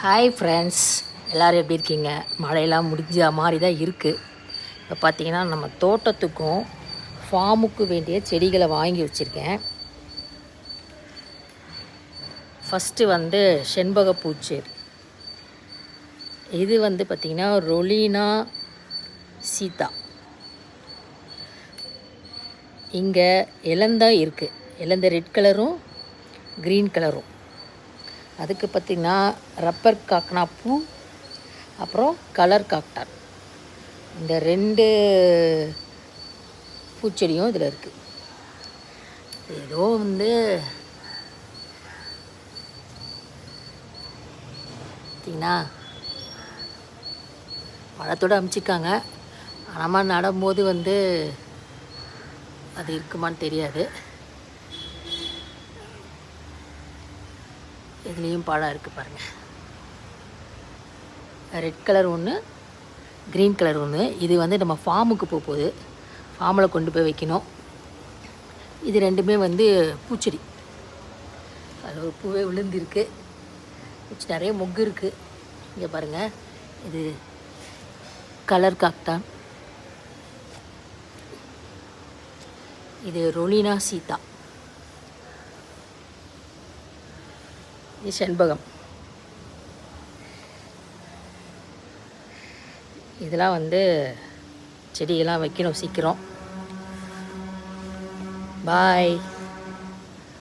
Hi friends, எல்லோரும் எப்படி இருக்கீங்க? மழையெல்லாம் முடிஞ்ச மாதிரி தான் இருக்குது. இப்போ பார்த்திங்கன்னா நம்ம தோட்டத்துக்கும் ஃபார்முக்கு வேண்டிய செடிகளை வாங்கி வச்சுருக்கேன். ஃபஸ்ட்டு செண்பக பூச்செடி. இது பார்த்திங்கன்னா ரொலினா சீதா. இங்கே இலந்தான் இருக்குது. இலந்த ரெட் கலரும் க்ரீன் கலரும். அதுக்கு பார்த்திங்கன்னா ரப்பர் காக்கனா பூ, அப்புறம் கலர் காக்டான். இந்த 2 பூச்செடியும் இதில் இருக்குது. ஏதோ பார்த்திங்கன்னா பழத்தோடு அமுச்சிருக்காங்க. ஆனால் நடும்போது அது இருக்குமான்னு தெரியாது. இதுலேயும் பழம் இருக்குது பாருங்கள். ரெட் கலர் ஒன்று, க்ரீன் கலர் ஒன்று. இது நம்ம ஃபார்முக்கு போகுது. ஃபார்மில் கொண்டு போய் வைக்கணும். இது ரெண்டுமே பூச்செடி. அதில் ஒரு பூவே விழுந்திருக்கு. பூச்சி நிறைய மொக்கு இருக்குது. இங்கே பாருங்கள், இது கலர் காக்டான். இது ரொலினா சீதா. இது செண்பகம். இதெல்லாம் செடியெல்லாம் வைக்கணும் சீக்கிரம். பாய்.